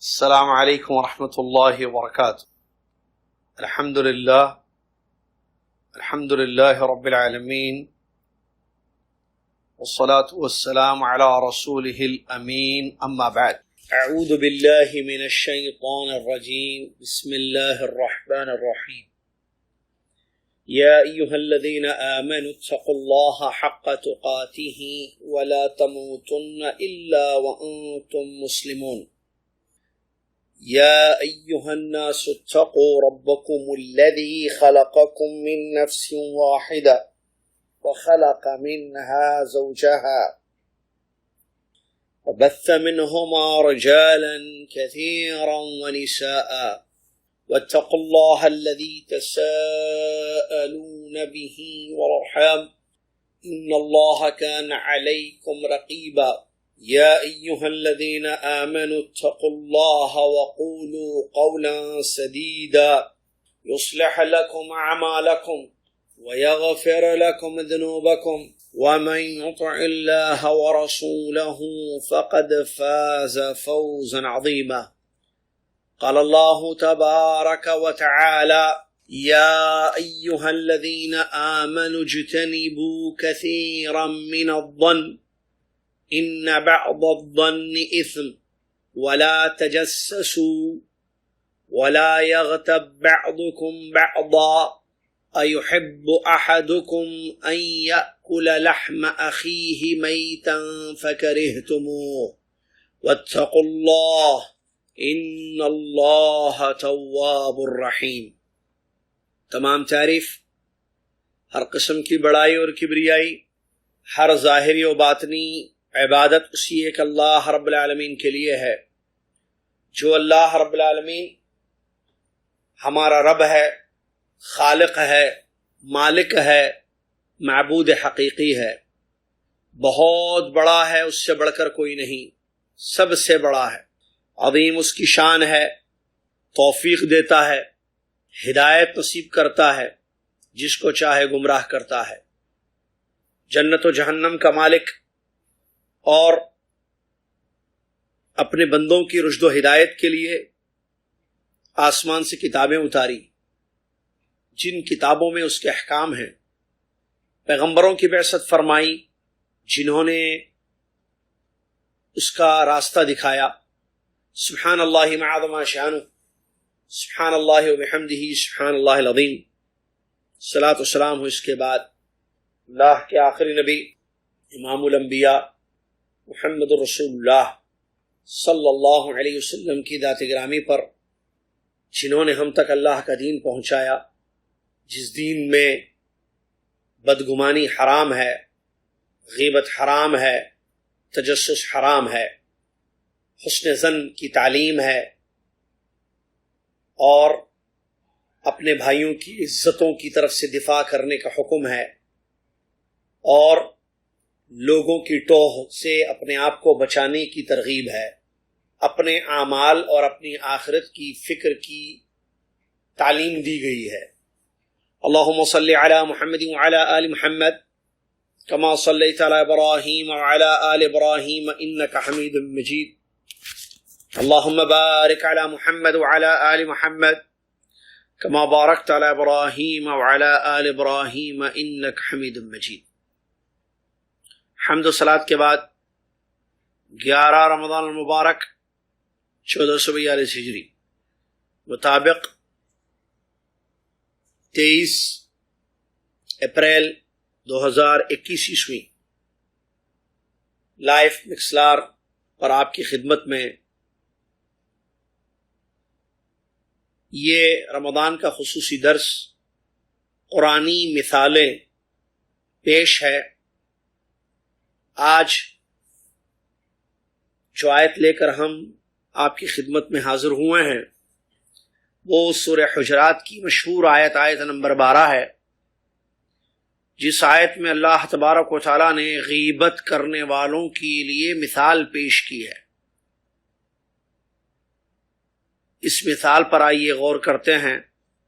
السلام عليكم ورحمة الله وبركاته. الحمد لله رب العالمين، والصلاة والسلام على رسوله الأمين، أما بعد. أعوذ بالله من الشيطان الرجيم. بسم الله الرحمن الرحيم. يا أيها الذين آمنوا اتقوا الله حق تقاته ولا تموتن إلا وأنتم مسلمون. يا أيها الناس اتقوا ربكم الذي خلقكم من نفس واحدة وخلق منها زوجها وبث منهما رجالا كثيرا ونساء واتقوا الله الذي تساءلون به والأرحام إن الله كان عليكم رقيبا. يا أيها الذين آمنوا اتقوا الله وقولوا قولا سديدا يصلح لكم أعمالكم ويغفر لكم ذنوبكم ومن يطع الله ورسوله فقد فاز فوزا عظيما. قال الله تبارك وتعالى: يا أيها الذين آمنوا اجتنبوا كثيرا من الظن إن بعض الظن إثم ولا تجسسوا ولا يغتب بعضكم بعضا أيحب أحدكم أن يأكل لحم أخيه ميتا فكرهتموه واتقوا الله إن الله تواب رحيم. تمام تعریف، ہر قسم کی بڑائی اور کبریائی، ہر ظاہری و باطنی عبادت اسی ایک اللہ رب العالمین کے لیے ہے، جو اللہ رب العالمین ہمارا رب ہے، خالق ہے، مالک ہے، معبود حقیقی ہے، بہت بڑا ہے، اس سے بڑھ کر کوئی نہیں، سب سے بڑا ہے، عظیم اس کی شان ہے، توفیق دیتا ہے، ہدایت نصیب کرتا ہے، جس کو چاہے گمراہ کرتا ہے، جنت و جہنم کا مالک، اور اپنے بندوں کی رشد و ہدایت کے لیے آسمان سے کتابیں اتاری، جن کتابوں میں اس کے احکام ہیں، پیغمبروں کی بعثت فرمائی جنہوں نے اس کا راستہ دکھایا. سبحان اللہ معاذ ما شانہ، سبحان اللہ وبحمدہ، سبحان اللہ العظیم. صلاۃ و سلام ہو اس کے بعد اللہ کے آخری نبی امام الانبیاء محمد رسول اللہ صلی اللہ علیہ وسلم کی ذات گرامی پر، جنہوں نے ہم تک اللہ کا دین پہنچایا، جس دین میں بدگمانی حرام ہے، غیبت حرام ہے، تجسس حرام ہے، حسن ظن کی تعلیم ہے، اور اپنے بھائیوں کی عزتوں کی طرف سے دفاع کرنے کا حکم ہے، اور لوگوں کی ٹوہ سے اپنے آپ کو بچانے کی ترغیب ہے، اپنے اعمال اور اپنی آخرت کی فکر کی تعلیم دی گئی ہے. اللہم صلی علی محمد وعلی آل محمد کما صلیت علی ابراہیم وعلی آل ابراہیم انک حمید مجید. اللہم بارک علی محمد وعلی آل محمد کما بارکت علی ابراہیم وعلی آل ابراہیم انک حمید مجید. حمد و صلات کے بعد 11 رمضان المبارک 1442 ہجری مطابق 23 اپریل 2021 عیسوی لائف مکسلار پر آپ کی خدمت میں یہ رمضان کا خصوصی درس قرآنی مثالیں پیش ہے. آج جو آیت لے کر ہم آپ کی خدمت میں حاضر ہوئے ہیں وہ سورہ حجرات کی مشہور آیت نمبر 12 ہے، جس آیت میں اللہ تبارک و تعالیٰ نے غیبت کرنے والوں کے لیے مثال پیش کی ہے. اس مثال پر آئیے غور کرتے ہیں،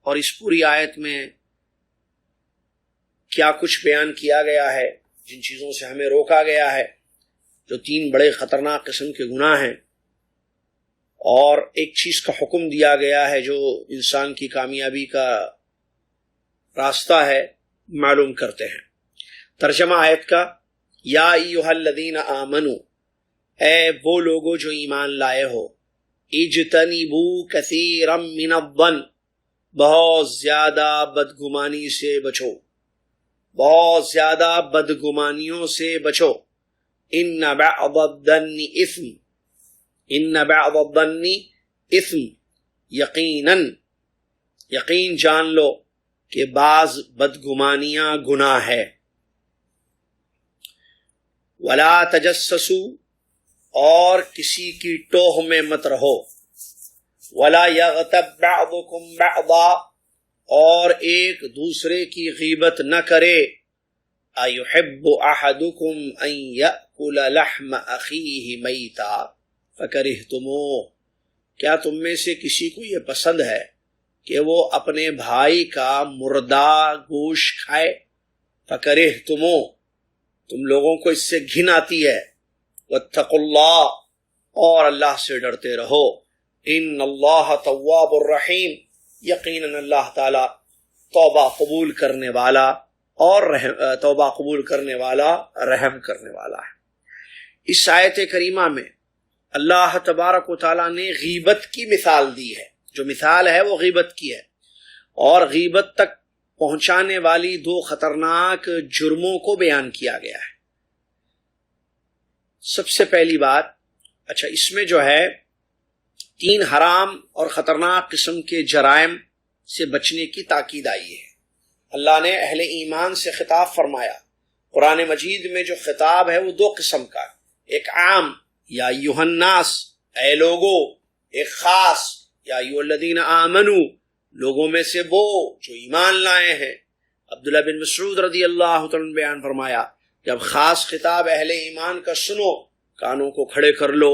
اور اس پوری آیت میں کیا کچھ بیان کیا گیا ہے، جن چیزوں سے ہمیں روکا گیا ہے، جو 3 بڑے خطرناک قسم کے گناہ ہیں، اور ایک چیز کا حکم دیا گیا ہے جو انسان کی کامیابی کا راستہ ہے، معلوم کرتے ہیں۔ ترجمہ آیت کا، یا ایھا الذین آمنو، اے وہ لوگو جو ایمان لائے ہو، اجتنبوا کثیرا من الظن، بہت زیادہ بدگمانی سے بچو، بہت زیادہ بدگمانیوں سے بچو۔ ان بعض الظن اثم، ان بعض الظن اثم، یقین جان لو کہ بعض بدگمانیاں گناہ ہے۔ ولا تجسسوا، اور کسی کی ٹوہ میں مت رہو۔ ولا یغتب بعضکم بعضا، اور ایک دوسرے کی غیبت نہ کرے۔ ایحب احدکم ان یأکل لحم اخیہ میتا فکرہتموہ، کیا تم میں سے کسی کو یہ پسند ہے کہ وہ اپنے بھائی کا مردہ گوشت کھائے؟ فکرہتموہ، تم لوگوں کو اس سے گھن آتی ہے۔ واتقوا اللہ، اور اللہ سے ڈرتے رہو۔ ان اللہ تواب الرحیم، یقیناً اللہ تعالی توبہ قبول کرنے والا اور توبہ قبول کرنے والا، رحم کرنے والا ہے۔ اس آیت کریمہ میں اللہ تبارک و تعالیٰ نے غیبت کی مثال دی ہے، جو مثال ہے وہ غیبت کی ہے، اور غیبت تک پہنچانے والی دو خطرناک جرموں کو بیان کیا گیا ہے۔ سب سے پہلی بات، اچھا اس میں جو ہے 3 حرام اور خطرناک قسم کے جرائم سے بچنے کی تاکید آئی ہے۔ اللہ نے اہل ایمان سے خطاب فرمایا۔ قرآن مجید میں جو خطاب ہے وہ 2 قسم کا، ایک عام یا ایھا الناس، اے لوگو، ایک خاص یا ایھا الذین آمنو، لوگوں میں سے وہ جو ایمان لائے ہیں۔ عبداللہ بن مسعود رضی اللہ تعالیٰ نے بیان فرمایا، جب خاص خطاب اہل ایمان کا سنو، کانوں کو کھڑے کر لو،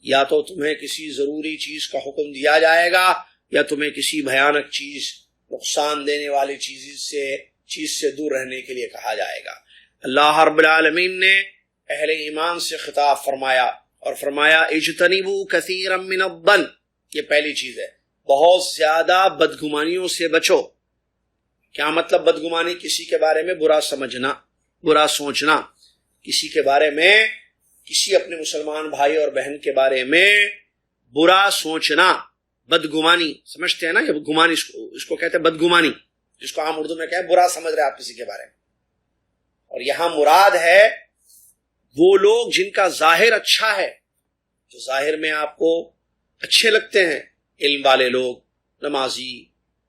یا تو تمہیں کسی ضروری چیز کا حکم دیا جائے گا، یا تمہیں کسی بھیانک چیز، نقصان دینے والی چیز سے دور رہنے کے لیے کہا جائے گا۔ اللہ رب العالمین نے اہل ایمان سے خطاب فرمایا اور فرمایا اجتنبوا کثیرا من الظن، یہ پہلی چیز ہے، بہت زیادہ بدگمانیوں سے بچو۔ کیا مطلب بدگمانی؟ کسی کے بارے میں برا سمجھنا، برا سوچنا، کسی کے بارے میں، کسی اپنے مسلمان بھائی اور بہن کے بارے میں برا سوچنا، بدگمانی سمجھتے ہیں نا، یہ گمانی اس کو کہتے ہیں بدگمانی، جس کو عام اردو میں کہتے ہیں برا سمجھ رہے آپ کسی کے بارے میں۔ اور یہاں مراد ہے وہ لوگ جن کا ظاہر اچھا ہے، جو ظاہر میں آپ کو اچھے لگتے ہیں، علم والے لوگ، نمازی،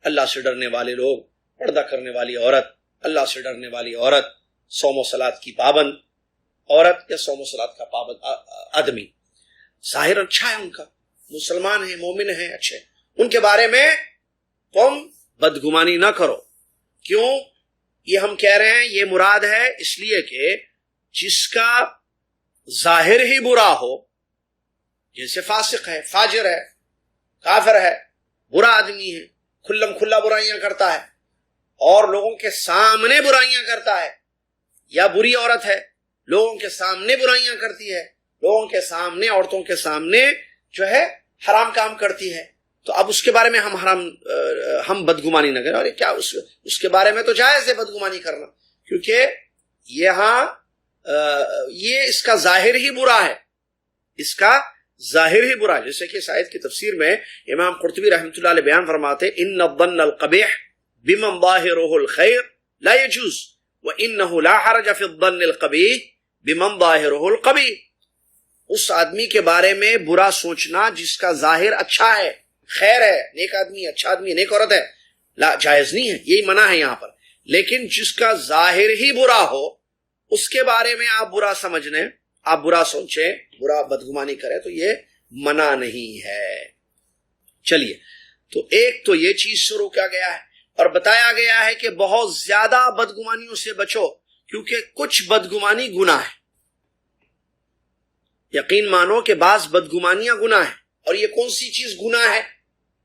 اللہ سے ڈرنے والے لوگ، پردہ کرنے والی عورت، اللہ سے ڈرنے والی عورت، صوم و صلاۃ کی پابند عورت یا صوم و صلاۃ کا پابند آدمی، ظاہر اچھا ہے ان کا، مسلمان ہیں، مومن ہیں، اچھے، ان کے بارے میں تم بدگمانی نہ کرو۔ کیوں یہ ہم کہہ رہے ہیں؟ یہ مراد ہے اس لیے کہ جس کا ظاہر ہی برا ہو، جیسے فاسق ہے، فاجر ہے، کافر ہے، برا آدمی ہے، کھلم کھلا برائیاں کرتا ہے اور لوگوں کے سامنے برائیاں کرتا ہے، یا بری عورت ہے، لوگوں کے سامنے برائیاں کرتی ہے، لوگوں کے سامنے، عورتوں کے سامنے جو ہے حرام کام کرتی ہے، تو اب اس کے بارے میں ہم بدگمانی نہ کریں۔ اور کیا اس کے بارے میں تو جائز ہے بدگمانی کرنا، کیونکہ یہاں یہ اس کا ظاہر ہی برا ہے، اس کا ظاہر ہی برا ہے۔ جیسے کہ اس آیت کی تفسیر میں امام قرطبی رحمۃ اللہ علیہ بیان فرماتے ہیں، ان الظن القبیح بمن ظاہرہ الخیر لا یجوز وانہ لا حرج فی الظن القبیح بمن ظاہرہ القبیح، اس آدمی کے بارے میں برا سوچنا جس کا ظاہر اچھا ہے، خیر ہے، نیک آدمی، اچھا آدمی، نیک عورت ہے، لا جائز نہیں ہے، یہی منع ہے یہاں پر۔ لیکن جس کا ظاہر ہی برا ہو، اس کے بارے میں آپ برا سمجھنے، آپ برا سوچیں، برا بدگمانی کریں، تو یہ منع نہیں ہے۔ چلیے، تو ایک تو یہ چیز شروع کیا گیا ہے اور بتایا گیا ہے کہ بہت زیادہ بدگمانیوں سے بچو، کیونکہ کچھ بدگمانی گناہ ہے۔ یقین مانو کہ بعض بدگمانیاں گناہ ہیں، اور یہ کون سی چیز گناہ ہے؟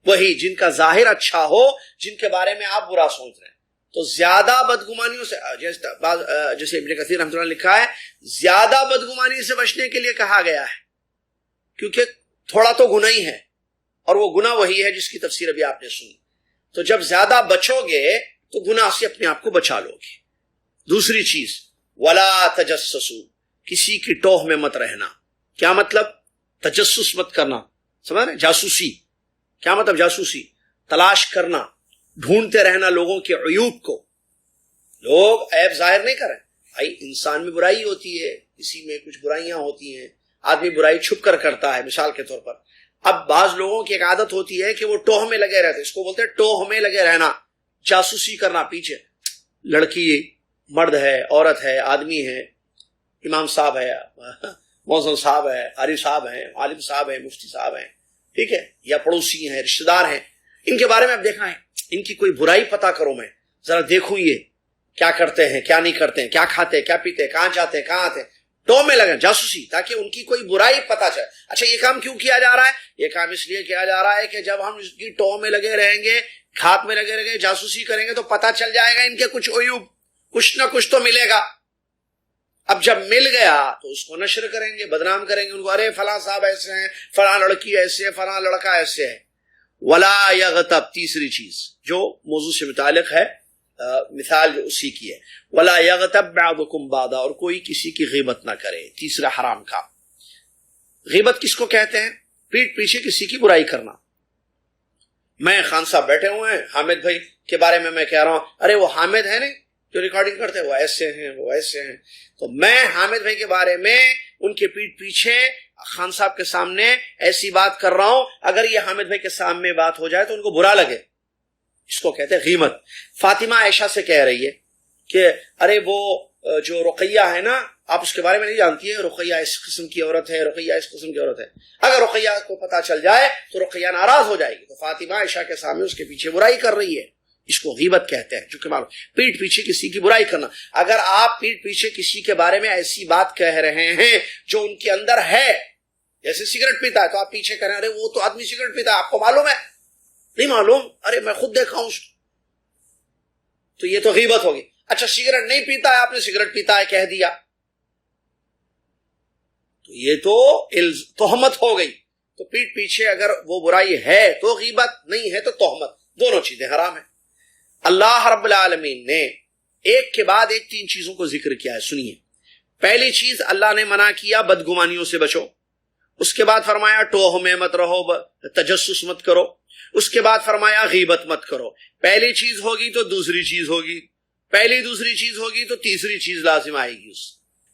وہی جن کا ظاہر اچھا ہو، جن کے بارے میں آپ برا سوچ رہے ہیں۔ تو زیادہ بدگمانیوں سے، جیسے ابن کثیر رحمۃ اللہ نے لکھا ہے، زیادہ بدگمانی سے بچنے کے لیے کہا گیا ہے، کیونکہ تھوڑا تو گناہ ہی ہے، اور وہ گناہ وہی ہے جس کی تفسیر ابھی آپ نے سنی. تو جب زیادہ بچو گے تو گناہ سے اپنے آپ کو بچا لو گے. دوسری چیز ولا تجسسوا، کسی کی ٹوہ میں مت رہنا. کیا مطلب؟ تجسس مت کرنا، سمجھ رہے؟ جاسوسی. کیا مطلب جاسوسی؟ تلاش کرنا، ڈھونڈتے رہنا لوگوں کے عیوب کو. لوگ عیب ظاہر نہیں کریں. بھائی انسان میں برائی ہوتی ہے، کسی میں کچھ برائیاں ہوتی ہیں، آدمی برائی چھپ کر کرتا ہے. مثال کے طور پر اب بعض لوگوں کی ایک عادت ہوتی ہے کہ وہ ٹوہ میں لگے رہتے، اس کو بولتے ہیں ٹوہ میں لگے رہنا، جاسوسی کرنا. پیچھے لڑکی مرد ہے، عورت ہے، آدمی ہے، امام صاحب ہے، مؤذن صاحب ہے، قاری صاحب ہیں، عالم صاحب ہیں، مفتی صاحب ہیں، ٹھیک ہے، یا پڑوسی ہیں، رشتہ دار ہیں. ان کے بارے میں اب دیکھنا ہے، ان کی کوئی برائی پتا کرو، میں ذرا دیکھوں یہ کیا کرتے ہیں، کیا نہیں کرتے ہیں، کیا کھاتے ہیں، کیا پیتے ہیں، کہاں جاتے ہیں، کہاں آتے ہیں. ٹو میں لگے جاسوسی، تاکہ ان کی کوئی برائی پتا چلے. اچھا یہ کام کیوں کیا جا رہا ہے؟ یہ کام اس لیے کیا جا رہا ہے کہ جب ہم اس کی ٹو میں لگے رہیں گے، کھات میں لگے رہیں گے، جاسوسی کریں گے تو پتا چل جائے گا ان کے کچھ عیوب، کچھ نہ کچھ تو ملے گا. اب جب مل گیا تو اس کو نشر کریں گے، بدنام کریں گے ان کو، ارے فلاں صاحب ایسے ہیں، فلاں لڑکی ایسے ہے، فلاں لڑکا ایسے ہے. ولا یغتب، تیسری چیز جو موضوع سے متعلق ہے، مثال جو اسی کی ہے، ولا یغتب بعضکم بعضا، اور کوئی کسی کی غیبت نہ کرے. تیسرا حرام کام. غیبت کس کو کہتے ہیں؟ پیٹ پیچھے کسی کی برائی کرنا. میں خان صاحب بیٹھے ہوئے ہیں، حامد بھائی کے بارے میں کہہ رہا ہوں، ارے وہ حامد ہے نہیں جو ریکارڈنگ کرتے ہیں، وہ ایسے ہیں، وہ ایسے ہیں. تو میں حامد بھائی کے بارے میں ان کے پیٹ پیچھے خان صاحب کے سامنے ایسی بات کر رہا ہوں، اگر یہ حامد بھائی کے سامنے بات ہو جائے تو ان کو برا لگے، اس کو کہتے ہیں غیبت. فاطمہ عائشہ سے کہہ رہی ہے کہ ارے وہ جو رقیہ ہے نا، آپ اس کے بارے میں نہیں جانتی ہے، رقیہ اس قسم کی عورت ہے، رقیہ اس قسم کی عورت ہے. اگر رقیہ کو پتا چل جائے تو رقیہ ناراض ہو جائے گی. تو فاطمہ عائشہ کے سامنے اس کے پیچھے برائی کر رہی ہے، اس کو غیبت کہتے ہیں. چونکہ معلوم پیٹ پیچھے کسی کی برائی کرنا. اگر آپ پیٹ پیچھے کسی کے بارے میں ایسی بات کہہ رہے ہیں جو ان کے اندر ہے، جیسے سگریٹ پیتا ہے تو آپ پیچھے کہہ رہے ہیں ارے وہ تو آدمی سگریٹ پیتا ہے، آپ کو معلوم ہے؟ نہیں معلوم، ارے میں خود دیکھا ہوں، تو یہ تو غیبت ہوگی. اچھا سگریٹ نہیں پیتا ہے، آپ نے سگریٹ پیتا ہے کہہ دیا، تو یہ تو تہمت ہو گئی. تو پیٹ پیچھے اگر وہ برائی ہے تو غیبت، نہیں ہے تو تہمت، دونوں چیزیں حرام ہیں. اللہ رب العالمین نے ایک کے بعد ایک 3 چیزوں کو ذکر کیا ہے. سنیے، پہلی چیز اللہ نے منع کیا بدگمانیوں سے بچو. اس کے بعد فرمایا ٹوہ میں مت رہو، تجسس مت کرو. اس کے بعد فرمایا غیبت مت کرو. پہلی چیز ہوگی تو دوسری چیز ہوگی، پہلی دوسری چیز ہوگی تو تیسری چیز لازم آئے گی. اس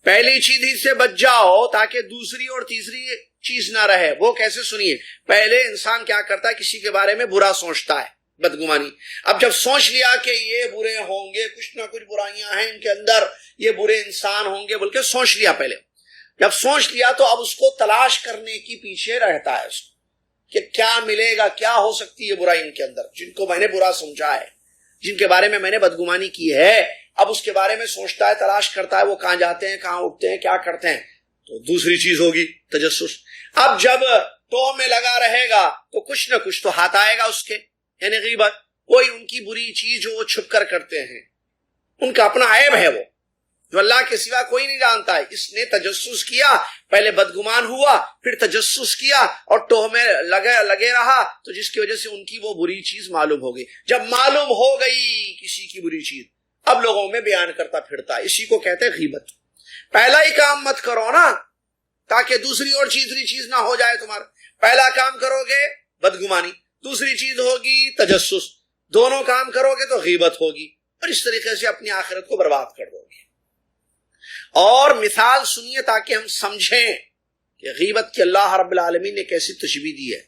پہلی چیز ہی سے بچ جاؤ تاکہ دوسری اور تیسری چیز نہ رہے. وہ کیسے؟ سنیے، پہلے انسان کیا کرتا ہے، کسی کے بارے میں برا سوچتا ہے، بدگمانی. اب جب سوچ لیا کہ یہ برے ہوں گے، کچھ نہ کچھ برائیاں ہیں ان کے اندر، یہ برے انسان ہوں گے بلکہ سوچ لیا پہلے. جب سوچ لیا تو اب اس کو تلاش کرنے کی پیچھے رہتا ہے اس کو کہ کیا ملے گا، کیا ہو سکتی ہے برائی ان کے اندر، جن کو میں نے برا سمجھا ہے، جن کے بارے میں نے بدگمانی کی ہے. اب اس کے بارے میں سوچتا ہے، تلاش کرتا ہے، وہ کہاں جاتے ہیں، کہاں اٹھتے ہیں، کیا کرتے ہیں. تو دوسری چیز ہوگی تجسس. اب جب ٹو میں لگا رہے گا تو کچھ نہ کچھ تو ہاتھ آئے گا اس کے، یعنی غیبت. کوئی ان کی بری چیز جو وہ چھپ کر کرتے ہیں، ان کا اپنا عیب ہے وہ، جو اللہ کے سوا کوئی نہیں جانتا ہے. اس نے تجسس کیا، پہلے بدگمان ہوا، پھر تجسس کیا اور ٹوہ میں لگے رہا، تو جس کی وجہ سے ان کی وہ بری چیز معلوم ہو گئی. جب معلوم ہو گئی کسی کی بری چیز، اب لوگوں میں بیان کرتا پھرتا ہے. اسی کو کہتے ہیں غیبت. پہلا ہی کام مت کرو نا، تاکہ دوسری اور تیسری چیز نہ ہو جائے تمہارا. پہلا کام کرو گے بدگمانی، دوسری چیز ہوگی تجسس، دونوں کام کرو گے تو غیبت ہوگی، اور اس طریقے سے اپنی آخرت کو برباد کر دو گے. اور مثال سنیے تاکہ ہم سمجھیں کہ غیبت کی اللہ رب العالمین نے کیسی تشبیہ دی ہے.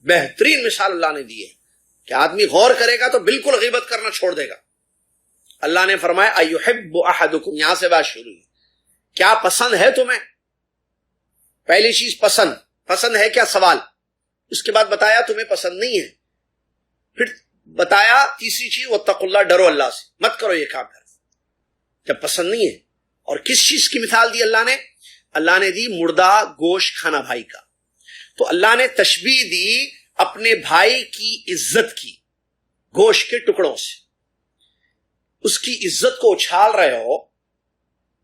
بہترین مثال اللہ نے دی ہے کہ آدمی غور کرے گا تو بالکل غیبت کرنا چھوڑ دے گا. اللہ نے فرمایا ایحب احدکم، یہاں سے بات شروع ہے. کیا پسند ہے تمہیں؟ پہلی چیز پسند ہے کیا؟ سوال. اس کے بعد بتایا تمہیں پسند نہیں ہے. پھر بتایا تیسری چیز واتقوا اللہ، ڈرو اللہ سے، مت کرو یہ کام. جب پسند نہیں ہے، اور کس چیز کی مثال دی اللہ نے؟ اللہ نے دی مردہ گوشت کھانا بھائی کا. تو اللہ نے تشبیہ دی اپنے بھائی کی عزت کی گوشت کے ٹکڑوں سے. اس کی عزت کو اچھال رہے ہو،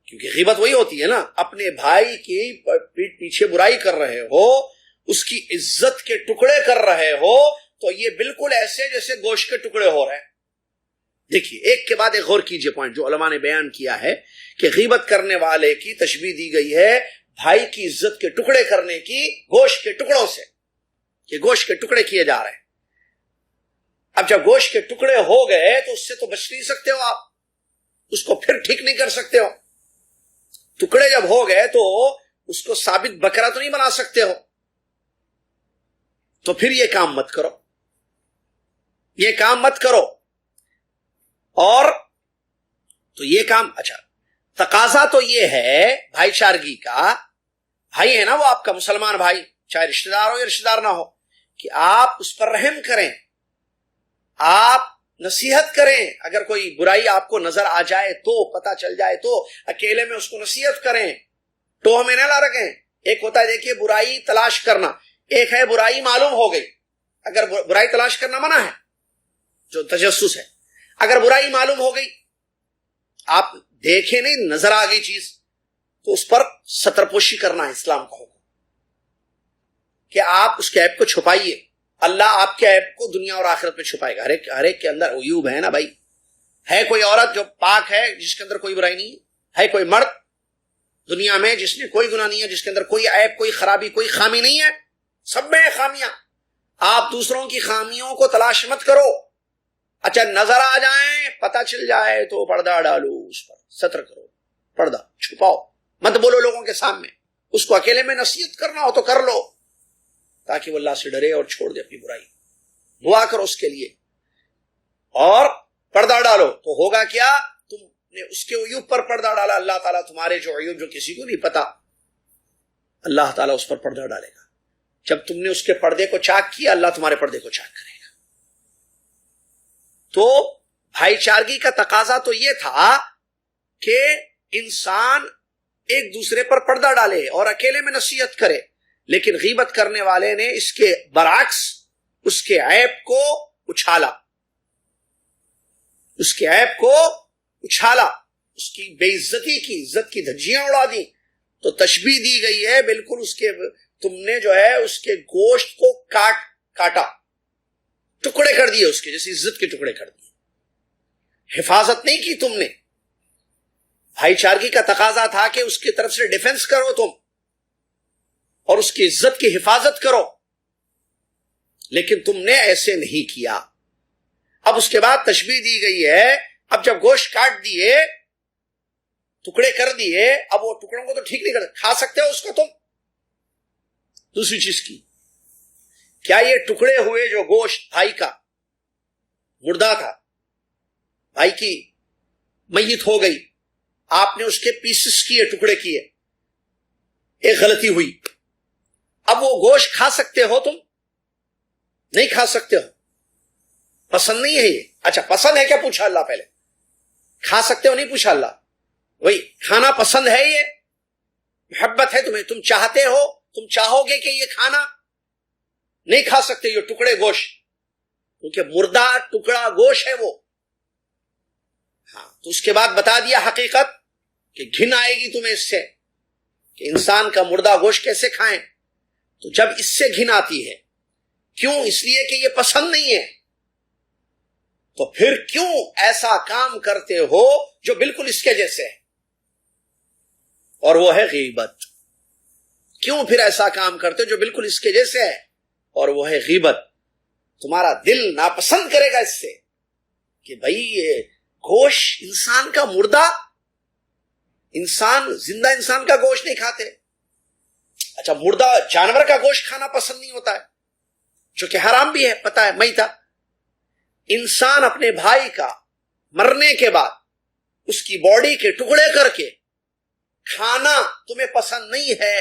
کیونکہ غیبت وہی ہوتی ہے نا، اپنے بھائی کی پیٹ پیچھے برائی کر رہے ہو، اس کی عزت کے ٹکڑے کر رہے ہو تو یہ بالکل ایسے جیسے گوشت کے ٹکڑے ہو رہے ہیں. دیکھیے ایک کے بعد ایک غور کیجئے پوائنٹ جو علماء نے بیان کیا ہے کہ غیبت کرنے والے کی تشبیہ دی گئی ہے بھائی کی عزت کے ٹکڑے کرنے کی گوشت کے ٹکڑوں سے، کہ گوشت کے ٹکڑے کیے جا رہے ہیں. اب جب گوشت کے ٹکڑے ہو گئے تو اس سے تو بچ نہیں سکتے ہو آپ، اس کو پھر ٹھیک نہیں کر سکتے ہو. ٹکڑے جب ہو گئے تو اس کو ثابت بکرا تو نہیں بنا سکتے ہو. تو پھر یہ کام مت کرو، یہ کام مت کرو. اور تو یہ کام، اچھا تقاضا تو یہ ہے بھائی چارگی کا، بھائی ہے نا وہ آپ کا مسلمان بھائی، چاہے رشتہ دار ہو یا رشتہ دار نہ ہو، کہ آپ اس پر رحم کریں، آپ نصیحت کریں. اگر کوئی برائی آپ کو نظر آ جائے تو، پتہ چل جائے تو اکیلے میں اس کو نصیحت کریں، ٹوہ میں نہ لا رکھیں. ایک ہوتا ہے دیکھیے برائی تلاش کرنا، ایک ہے برائی معلوم ہو گئی. اگر برائی تلاش کرنا منع ہے جو تجسس ہے، اگر برائی معلوم ہو گئی آپ دیکھیں نہیں نظر آ گئی چیز تو اس پر ستر پوشی کرنا ہے اسلام کا حکم کہ آپ اس کے عیب کو چھپائیے. اللہ آپ کے عیب کو دنیا اور آخرت میں چھپائے گا. ہر ایک کے اندر عیوب ہے نا بھائی. ہے کوئی عورت جو پاک ہے جس کے اندر کوئی برائی نہیں ہے کوئی مرد دنیا میں جس نے کوئی گناہ نہیں ہے، جس کے اندر کوئی عیب کوئی خرابی کوئی خامی نہیں ہے؟ سب میں خامیاں. آپ دوسروں کی خامیوں کو تلاش مت کرو. اچھا نظر آ جائیں، پتہ چل جائے تو پردہ ڈالو، اس پر ستر کرو، پردہ چھپاؤ، مت بولو لوگوں کے سامنے. اس کو اکیلے میں نصیحت کرنا ہو تو کر لو تاکہ وہ اللہ سے ڈرے اور چھوڑ دے اپنی برائی. دعا کرو اس کے لیے اور پردہ ڈالو. تو ہوگا کیا؟ تم نے اس کے عیوب پر پردہ ڈالا، اللہ تعالیٰ تمہارے جو عیوب جو کسی کو نہیں پتا، اللہ تعالیٰ اس پر پردہ ڈالے گا. جب تم نے اس کے پردے کو چاک کیا، اللہ تمہارے پردے کو چاک کرے گا. تو بھائی چارگی کا تقاضا تو یہ تھا کہ انسان ایک دوسرے پر پردہ ڈالے اور اکیلے میں نصیحت کرے. لیکن غیبت کرنے والے نے اس کے برعکس اس کے عیب کو اچھالا، اس کے عیب کو اچھالا، اس کی بے عزتی کی، عزت کی دھجیاں اڑا دی. تو تشبیہ دی گئی ہے بالکل اس کے، تم نے جو ہے اس کے گوشت کو کاٹا، ٹکڑے کر دیے، اس کے جیسے عزت کے ٹکڑے کر دیے. حفاظت نہیں کی تم نے. بھائی چارگی کا تقاضا تھا کہ اس کی طرف سے ڈیفنس کرو تم اور اس کی عزت کی حفاظت کرو، لیکن تم نے ایسے نہیں کیا. اب اس کے بعد تشبیہ دی گئی ہے، اب جب گوشت کاٹ دیے، ٹکڑے کر دیے، اب وہ ٹکڑوں کو تو ٹھیک نہیں کھا سکتے ہو اس کو تم. دوسری چیز کی، کیا یہ ٹکڑے ہوئے جو گوشت بھائی کا مردہ تھا، بھائی کی میت ہو گئی، آپ نے اس کے پیسز کیے، ٹکڑے کیے، ایک غلطی ہوئی، اب وہ گوشت کھا سکتے ہو تم؟ نہیں کھا سکتے ہو. پسند نہیں ہے یہ. اچھا پسند ہے کیا پوچھا اللہ پہلے؟ کھا سکتے ہو نہیں پوچھا اللہ. وہی کھانا پسند ہے، یہ محبت ہے تمہیں، تم چاہتے ہو، تم چاہو گے کہ یہ کھانا نہیں کھا سکتے یہ ٹکڑے گوشت، کیونکہ مردہ ٹکڑا گوشت ہے وہ. ہاں تو اس کے بعد بتا دیا حقیقت کہ گھن آئے گی تمہیں اس سے کہ انسان کا مردہ گوشت کیسے کھائیں. تو جب اس سے گھن آتی ہے، کیوں؟ اس لیے کہ یہ پسند نہیں ہے. تو پھر کیوں ایسا کام کرتے ہو جو بالکل اس کے جیسے ہے، اور وہ ہے غیبت. کیوں پھر ایسا کام کرتے ہو جو بالکل اس کے جیسے ہے، اور وہ ہے غیبت. تمہارا دل ناپسند کرے گا اس سے کہ بھائی یہ گوشت انسان کا مردہ، انسان زندہ انسان کا گوشت نہیں کھاتے. اچھا مردہ جانور کا گوشت کھانا پسند نہیں ہوتا ہے، جو کہ حرام بھی ہے، پتہ ہے میتہ. انسان اپنے بھائی کا مرنے کے بعد اس کی باڈی کے ٹکڑے کر کے کھانا تمہیں پسند نہیں ہے،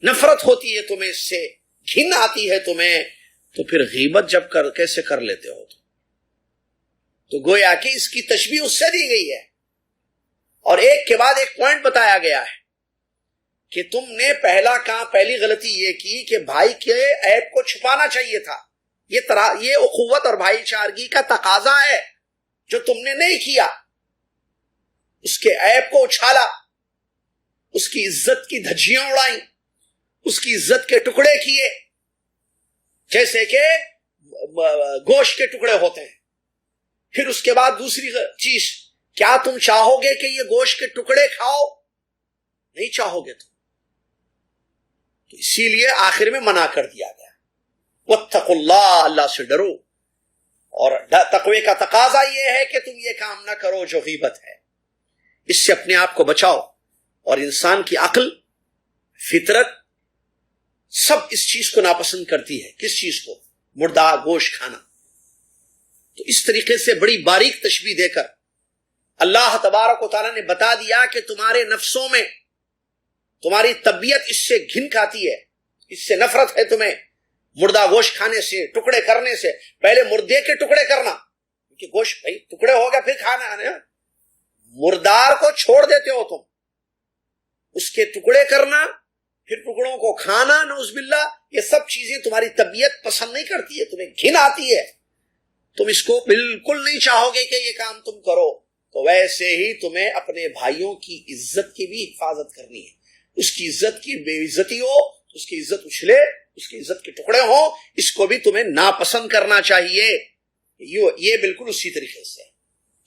نفرت ہوتی ہے تمہیں اس سے، گھن آتی ہے تمہیں، تو پھر غیبت جب کیسے کر لیتے ہو؟ تو گویا کہ اس کی تشبیہ اس سے دی گئی ہے. اور ایک کے بعد ایک پوائنٹ بتایا گیا ہے کہ تم نے پہلی غلطی یہ کی کہ بھائی کے عیب کو چھپانا چاہیے تھا. یہ اخوت اور بھائی چارگی کا تقاضا ہے جو تم نے نہیں کیا. اس کے عیب کو اچھالا، اس کی عزت کی دھجیاں اڑائیں، اس کی عزت کے ٹکڑے کیے، جیسے کہ گوشت کے ٹکڑے ہوتے ہیں. پھر اس کے بعد دوسری چیز، کیا تم چاہو گے کہ یہ گوشت کے ٹکڑے کھاؤ؟ نہیں چاہو گے. تو اسی لیے آخر میں منع کر دیا گیا، واتقوا اللہ، اللہ سے ڈرو. اور تقوی کا تقاضا یہ ہے کہ تم یہ کام نہ کرو جو غیبت ہے، اس سے اپنے آپ کو بچاؤ. اور انسان کی عقل، فطرت سب اس چیز کو ناپسند کرتی ہے. کس چیز کو؟ مردہ گوشت کھانا. تو اس طریقے سے بڑی باریک تشبیہ دے کر اللہ تبارک و تعالیٰ نے بتا دیا کہ تمہارے نفسوں میں، تمہاری طبیعت اس سے گھن کھاتی ہے، اس سے نفرت ہے تمہیں، مردہ گوشت کھانے سے، ٹکڑے کرنے سے. پہلے مردے کے ٹکڑے کرنا، کیونکہ گوشت بھائی ٹکڑے ہو گیا پھر کھانا ہے. مردار کو چھوڑ دیتے ہو تم، اس کے ٹکڑے کرنا، پھر ٹکڑوں کو کھانا، نعوذ باللہ. یہ سب چیزیں تمہاری طبیعت پسند نہیں کرتی ہے، تمہیں گھن آتی ہے، تم اس کو بالکل نہیں چاہو گے کہ یہ کام تم کرو. تو ویسے ہی تمہیں اپنے بھائیوں کی عزت کی بھی حفاظت کرنی ہے. اس کی عزت کی بے عزتی ہو، اس کی عزت اچھلے، اس کی عزت کے ٹکڑے ہوں، اس کو بھی تمہیں ناپسند کرنا چاہیے. یہ بالکل اسی طریقے سے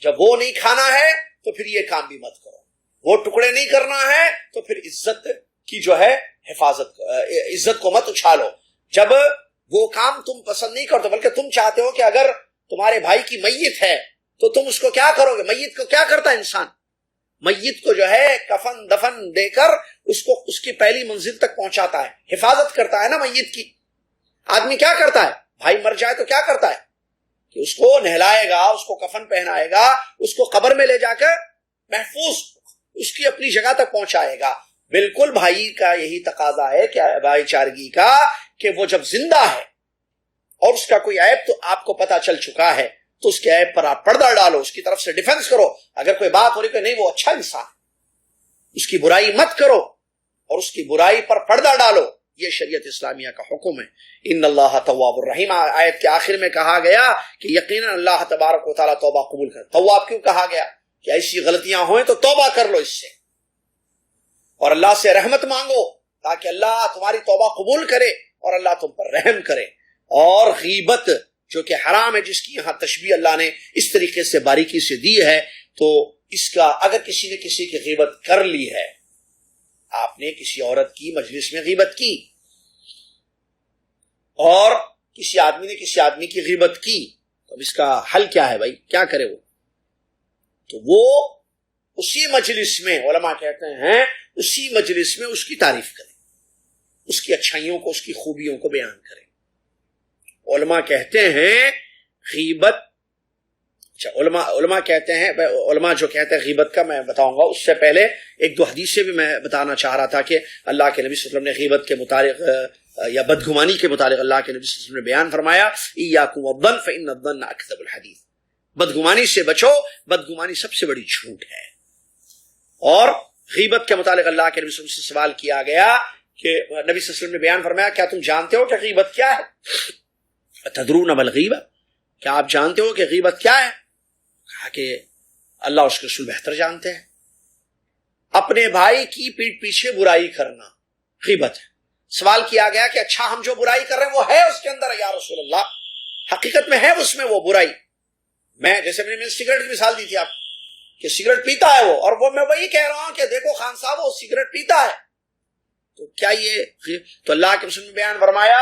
جب وہ نہیں کھانا ہے تو پھر یہ کام بھی مت کرو. وہ ٹکڑے نہیں کرنا ہے تو پھر عزت کی جو ہے حفاظت، عزت کو مت اچھالو. جب وہ کام تم پسند نہیں کرتے بلکہ تم چاہتے ہو کہ اگر تمہارے بھائی کی میت ہے تو تم اس کو کیا کرو گے؟ میت کو کیا کرتا ہے انسان؟ میت کو جو ہے کفن دفن دے کر اس کو اس کی پہلی منزل تک پہنچاتا ہے، حفاظت کرتا ہے نا میت کی. آدمی کیا کرتا ہے؟ بھائی مر جائے تو کیا کرتا ہے کہ اس کو نہلائے گا، اس کو کفن پہنائے گا، اس کو قبر میں لے جا کر محفوظ اس کی اپنی جگہ تک پہنچائے گا. بالکل بھائی کا یہی تقاضا ہے کہ بھائی چارگی کا، کہ وہ جب زندہ ہے اور اس کا کوئی عیب تو آپ کو پتا چل چکا ہے تو اس کے عیب پر آپ پردہ ڈالو، اس کی طرف سے ڈیفنس کرو. اگر کوئی بات ہو رہی کہ نہیں وہ اچھا انسان، اس کی برائی مت کرو اور اس کی برائی پر پردہ ڈالو. یہ شریعت اسلامیہ کا حکم ہے. ان اللہ تواب الرحیم. آیت کے آخر میں کہا گیا کہ یقیناً اللہ تبارک و تعالیٰ توبہ قبول کر. تواب کیوں کہا گیا؟ کہ ایسی غلطیاں ہوئیں تو توبہ کر لو اس سے، اور اللہ سے رحمت مانگو تاکہ اللہ تمہاری توبہ قبول کرے اور اللہ تم پر رحم کرے. اور غیبت جو کہ حرام ہے، جس کی یہاں تشبیہ اللہ نے اس طریقے سے باریکی سے دی ہے، تو اس کا اگر کسی نے کسی کی غیبت کر لی ہے، آپ نے کسی عورت کی مجلس میں غیبت کی اور کسی آدمی نے کسی آدمی کی غیبت کی، تو اب اس کا حل کیا ہے بھائی؟ کیا کرے وہ؟ تو وہ اسی مجلس میں، علماء کہتے ہیں اسی مجلس میں اس کی تعریف کرے، اس کی اچھائیوں کو، اس کی خوبیوں کو بیان کرے. علماء کہتے ہیں غیبت، اچھا علماء کہتے ہیں، علماء جو کہتے ہیں غیبت کا میں بتاؤں گا. اس سے پہلے ایک دو حدیثیں بھی میں بتانا چاہ رہا تھا کہ اللہ کے نبی صلی اللہ علیہ وسلم نے غیبت کے متعلق یا بدگمانی کے متعلق اللہ کے نبی صلی اللہ علیہ وسلم نے بیان فرمایا، ایاکم والظن فإن الظن اکذب الحدیث. بدگمانی سے بچو، بدگمانی سب سے بڑی جھوٹ ہے. اور غیبت کے متعلق اللہ کے نبی صلی اللہ علیہ وسلم سے سوال کیا گیا کہ نبی صلی اللہ علیہ وسلم نے بیان فرمایا، کیا تم جانتے ہو کہ غیبت کیا ہے؟ تدرون ما الغیبہ، کیا آپ جانتے ہو کہ غیبت کیا ہے؟ کہا کہ اللہ اس کے رسول بہتر جانتے ہیں. اپنے بھائی کی پیٹھ پیچھے برائی کرنا غیبت ہے. سوال کیا گیا کہ اچھا ہم جو برائی کر رہے ہیں وہ ہے اس کے اندر یا رسول اللہ؟ حقیقت میں ہے اس میں وہ برائی. میں جیسے میں نے سگریٹ کی مثال دی تھی آپ کہ سگریٹ پیتا ہے وہ، اور وہ میں وہی کہہ رہا ہوں کہ دیکھو خان صاحب وہ سگریٹ پیتا ہے، تو کیا یہ؟ تو اللہ کے رسول نے بیان فرمایا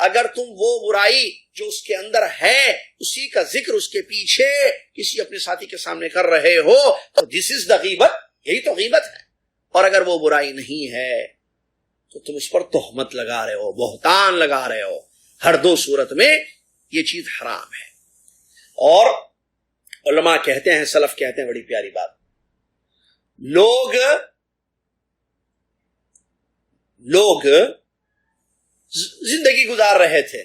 اگر تم وہ برائی جو اس کے اندر ہے اسی کا ذکر اس کے پیچھے کسی اپنے ساتھی کے سامنے کر رہے ہو تو دس از دا غیبت، یہی تو غیبت ہے. اور اگر وہ برائی نہیں ہے تو تم اس پر تہمت لگا رہے ہو، بہتان لگا رہے ہو. ہر دو صورت میں یہ چیز حرام ہے. اور علماء کہتے ہیں، سلف کہتے ہیں بڑی پیاری بات، لوگ زندگی گزار رہے تھے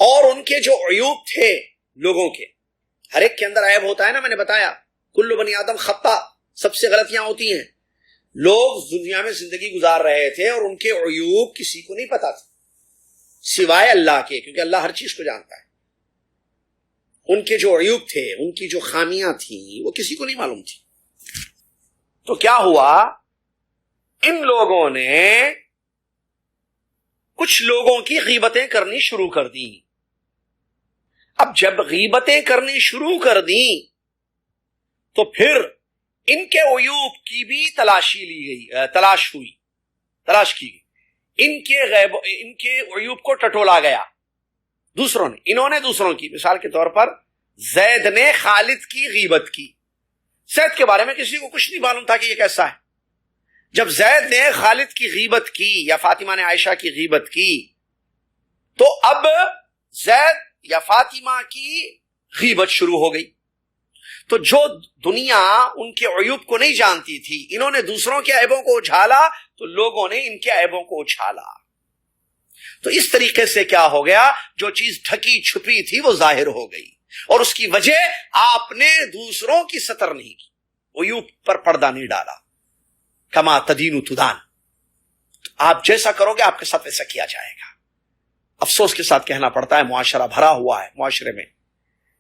اور ان کے جو عیوب تھے لوگوں کے، ہر ایک کے اندر عیب ہوتا ہے نا، میں نے بتایا کل بنی آدم خطا، سب سے غلطیاں ہوتی ہیں. لوگ دنیا میں زندگی گزار رہے تھے اور ان کے عیوب کسی کو نہیں پتا تھا سوائے اللہ کے، کیونکہ اللہ ہر چیز کو جانتا ہے. ان کے جو عیوب تھے، ان کی جو خامیاں تھیں، وہ کسی کو نہیں معلوم تھی. تو کیا ہوا؟ ان لوگوں نے کچھ لوگوں کی غیبتیں کرنی شروع کر دیں. اب جب غیبتیں کرنی شروع کر دیں تو پھر ان کے عیوب کی بھی تلاش کی گئی. ان کے عیوب کو ٹٹولا گیا دوسروں نے. انہوں نے دوسروں کی، مثال کے طور پر زید نے خالد کی غیبت کی. زید کے بارے میں کسی کو کچھ نہیں معلوم تھا کہ یہ کیسا ہے. جب زید نے خالد کی غیبت کی یا فاطمہ نے عائشہ کی غیبت کی تو اب زید یا فاطمہ کی غیبت شروع ہو گئی. تو جو دنیا ان کے عیوب کو نہیں جانتی تھی، انہوں نے دوسروں کے عیبوں کو اچھالا تو لوگوں نے ان کے عیبوں کو اچھالا. تو اس طریقے سے کیا ہو گیا، جو چیز ڈھکی چھپی تھی وہ ظاہر ہو گئی، اور اس کی وجہ آپ نے دوسروں کی ستر نہیں کی، عیوب پر پردہ نہیں ڈالا. کما تدین تدان، آپ جیسا کرو گے آپ کے ساتھ ویسا کیا جائے گا. افسوس کے ساتھ کہنا پڑتا ہے معاشرہ بھرا ہوا ہے. معاشرے میں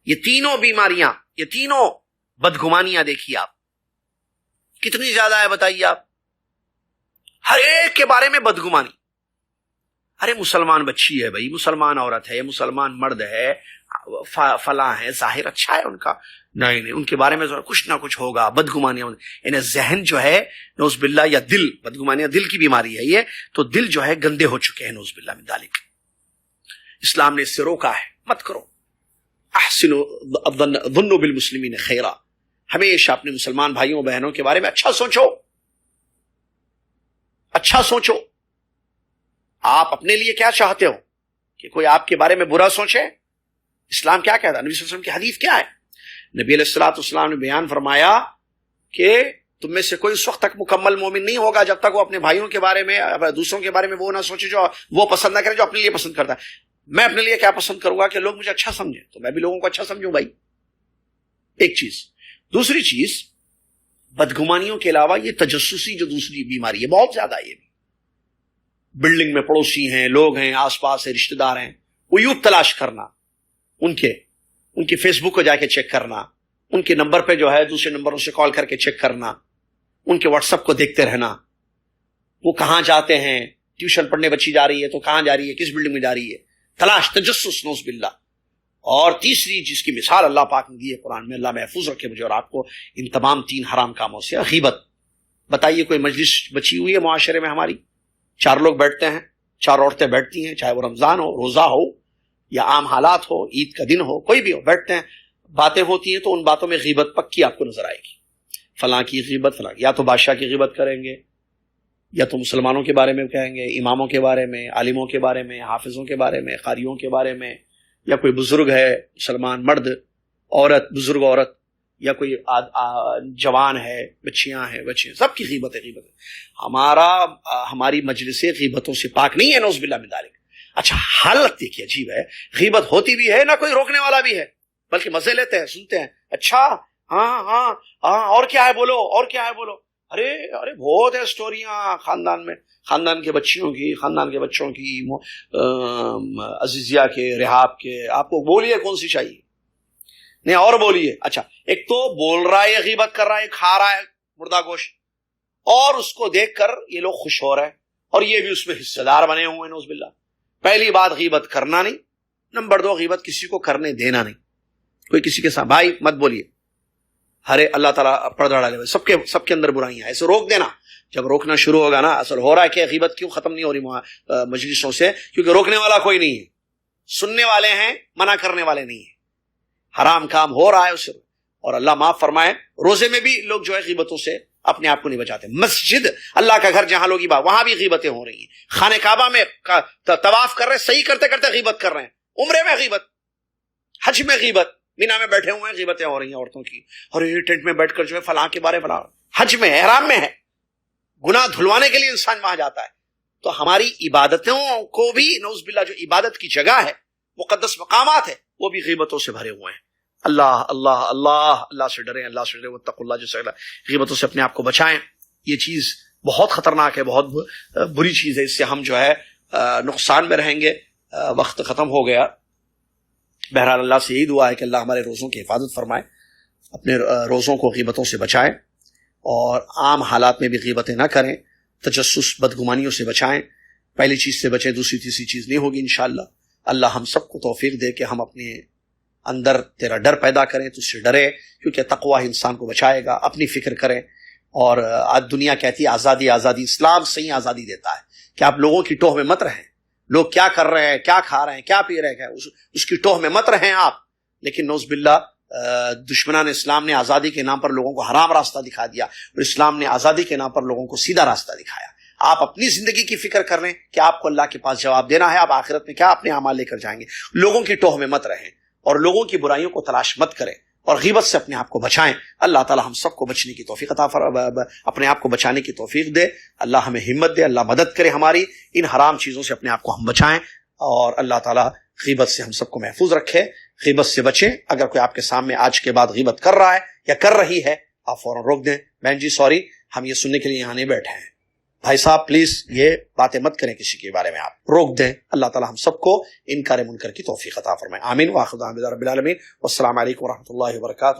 یہ تینوں بیماریاں، یہ تینوں بدگمانیاں دیکھیے آپ کتنی زیادہ ہے. بتائیے آپ، ہر ایک کے بارے میں بدگمانی. ارے مسلمان بچی ہے بھائی، مسلمان عورت ہے، مسلمان مرد ہے، فلاں ہے، ظاہر اچھا ہے ان کا، نہیں ان کے بارے میں کچھ نہ کچھ ہوگا. بدگمانیاں انہیں ذہن جو ہے نعوذ باللہ، یا دل، بدگمانیاں دل کی بیماری ہے یہ، تو دل جو ہے گندے ہو چکے ہیں نعوذ باللہ من ذالک. اسلام نے اس سے روکا ہے، مت کرو. احسنوا الظن بالمسلمین خیرا، ہمیشہ اپنے مسلمان بھائیوں بہنوں کے بارے میں اچھا سوچو، اچھا سوچو. آپ اپنے لیے کیا چاہتے ہو کہ کوئی آپ کے بارے میں برا سوچے؟ اسلام کیا کہتا ہے؟ نبی صلی اللہ علیہ وسلم کی حدیث کیا ہے؟ نبی علیہ الصلوۃ والسلام نے بیان فرمایا کہ تم میں سے کوئی اس وقت تک مکمل مومن نہیں ہوگا جب تک وہ اپنے بھائیوں کے بارے میں، دوسروں کے بارے میں وہ نہ سوچے جو وہ پسند نہ کرے جو اپنے لیے پسند کرتا ہے. میں اپنے لیے کیا پسند کروں گا کہ لوگ مجھے اچھا سمجھیں، تو میں بھی لوگوں کو اچھا سمجھوں بھائی. ایک چیز. دوسری چیز، بدگمانیوں کے علاوہ یہ تجسسی جو دوسری بیماری ہے بہت زیادہ ہے. یہ بھی بلڈنگ میں پڑوسی ہیں، لوگ ہیں، آس پاس ہیں، رشتہ دار ہیں، عیوب تلاش کرنا، ان کے فیس بک کو جا کے چیک کرنا، ان کے نمبر پہ جو ہے دوسرے نمبروں سے کال کر کے چیک کرنا، ان کے واٹس ایپ کو دیکھتے رہنا، وہ کہاں جاتے ہیں، ٹیوشن پڑھنے بچی جا رہی ہے تو کہاں جا رہی ہے، کس بلڈنگ میں جا رہی ہے، تلاش، تجسس نعوذ باللہ. اور تیسری جس کی مثال اللہ پاک نے دی ہے قرآن میں، اللہ محفوظ رکھے مجھے اور آپ کو ان تمام تین حرام کاموں سے. غیبت. بتائیے کوئی مجلس بچی ہوئی ہے معاشرے میں ہماری، 4 لوگ بیٹھتے ہیں، 4 عورتیں بیٹھتی ہیں، چاہے وہ رمضان ہو، روزہ ہو، یا عام حالات ہو، عید کا دن ہو، کوئی بھی ہو، بیٹھتے ہیں، باتیں ہوتی ہیں تو ان باتوں میں غیبت پکی آپ کو نظر آئے گی. فلاں کی غیبت، فلاں، یا تو بادشاہ کی غیبت کریں گے، یا تو مسلمانوں کے بارے میں کہیں گے، اماموں کے بارے میں، عالموں کے بارے میں، حافظوں کے بارے میں، قاریوں کے بارے میں، یا کوئی بزرگ ہے مسلمان مرد، عورت، بزرگ عورت، یا کوئی جوان ہے، بچیاں ہیں، بچے، سب کی غیبت ہے. ہماری مجلس غیبتوں سے پاک نہیں ہے نعوذ باللہ من ذالک. اچھا حالت دیکھیے عجیب ہے، غیبت ہوتی بھی ہے، نہ کوئی روکنے والا بھی ہے، بلکہ مزے لیتے ہیں، سنتے ہیں، اچھا ہاں اور کیا ہے بولو، اور کیا ہے بولو. ارے بہت ہے سٹوریاں خاندان میں، خاندان کے بچیوں کی، خاندان کے بچوں کی، عزیزیہ کے، رحاب کے. آپ کو بولیے کون سی چاہیے؟ نہیں اور بولیے. اچھا ایک تو بول رہا ہے، غیبت کر رہا ہے، کھا رہا ہے مردہ گوشت، اور اس کو دیکھ کر یہ لوگ خوش ہو رہے ہیں، اور یہ بھی اس میں حصے دار بنے ہوئے ہیں نعوذ باللہ. پہلی بات غیبت کرنا نہیں. نمبر 2 غیبت کسی کو کرنے دینا نہیں. کوئی کسی کے ساتھ بھائی مت بولیے، ہرے اللہ تعالیٰ پردہ ڈالے ہوئے، سب کے اندر برائیاں، ایسے روک دینا. جب روکنا شروع ہوگا نا، اصل ہو رہا ہے کہ غیبت کیوں ختم نہیں ہو رہی مجلسوں سے، کیونکہ روکنے والا کوئی نہیں ہے، سننے والے ہیں، منع کرنے والے نہیں ہیں. حرام کام ہو رہا ہے اسے، اور اللہ معاف فرمائے، روزے میں بھی لوگ جو ہے غیبتوں سے اپنے آپ کو نہیں بچاتے. مسجد اللہ کا گھر جہاں لوگ وہاں بھی غیبتیں ہو رہی ہیں. خانہ کعبہ میں طواف کر رہے ہیں، صحیح کرتے کرتے غیبت کر رہے ہیں. عمرے میں غیبت، حج میں غیبت، مینا میں بیٹھے ہوئے ہیں، غیبتیں ہو رہی ہیں عورتوں کی، اور یہ ٹینٹ میں بیٹھ کر جو ہے فلاں کے بارے فلاں. حج میں، احرام میں ہے، گناہ دھلوانے کے لیے انسان وہاں جاتا ہے. تو ہماری عبادتوں کو بھی نعوذ باللہ، جو عبادت کی جگہ ہے، مقدس مقامات ہے، وہ بھی غیبتوں سے بھرے ہوئے ہیں. اللہ اللہ اللہ اللہ سے ڈریں، اللہ سے ڈریں، واتقوا اللہ، جیسے غیبتوں سے اپنے آپ کو بچائیں. یہ چیز بہت خطرناک ہے، بہت بری چیز ہے. اس سے ہم جو ہے نقصان میں رہیں گے. وقت ختم ہو گیا. بہرحال اللہ سے یہی دعا ہے کہ اللہ ہمارے روزوں کی حفاظت فرمائے، اپنے روزوں کو غیبتوں سے بچائیں، اور عام حالات میں بھی غیبتیں نہ کریں، تجسس بدگمانیوں سے بچائیں. پہلی چیز سے بچیں، دوسری تیسری چیز نہیں ہوگی انشاءاللہ۔ اللہ ہم سب کو توفیق دے کہ ہم اپنے اندر تیرا ڈر پیدا کریں، تجھ سے ڈرے، کیونکہ تقوی انسان کو بچائے گا۔ اپنی فکر کریں، اور آج دنیا کہتی ہے آزادی آزادی، اسلام صحیح آزادی دیتا ہے کہ آپ لوگوں کی ٹوہ میں مت رہیں، لوگ کیا کر رہے ہیں، کیا کھا رہے ہیں، کیا پی رہے ہیں، اس کی ٹوہ میں مت رہیں آپ۔ لیکن نعوذ باللہ دشمنان اسلام نے آزادی کے نام پر لوگوں کو حرام راستہ دکھا دیا، اور اسلام نے آزادی کے نام پر لوگوں کو سیدھا راستہ دکھایا۔ آپ اپنی زندگی کی فکر کر لیں کہ آپ کو اللہ کے پاس جواب دینا ہے، آپ آخرت میں کیا اپنے اعمال لے کر جائیں گے۔ لوگوں کی ٹوہ میں مت رہیں، اور لوگوں کی برائیوں کو تلاش مت کریں، اور غیبت سے اپنے آپ کو بچائیں۔ اللہ تعالی ہم سب کو بچنے کی توفیق عطا اپنے آپ کو بچانے کی توفیق دے۔ اللہ ہمیں ہمت دے، اللہ مدد کرے ہماری، ان حرام چیزوں سے اپنے آپ کو ہم بچائیں، اور اللہ تعالی غیبت سے ہم سب کو محفوظ رکھے۔ غیبت سے بچیں۔ اگر کوئی آپ کے سامنے آج کے بعد غیبت کر رہا ہے یا کر رہی ہے، آپ فوراً روک دیں، بہن جی سوری، ہم یہ سننے کے لیے یہاں نہیں بیٹھے ہیں، بھائی صاحب پلیز یہ باتیں مت کریں کسی کے بارے میں، آپ روک دیں۔ اللہ تعالی ہم سب کو انکار منکر کی توفیق عطا فرمائے، آمین۔ وآخر دعوانا رب العالمین، والسلام علیکم ورحمۃ اللہ وبرکاتہ۔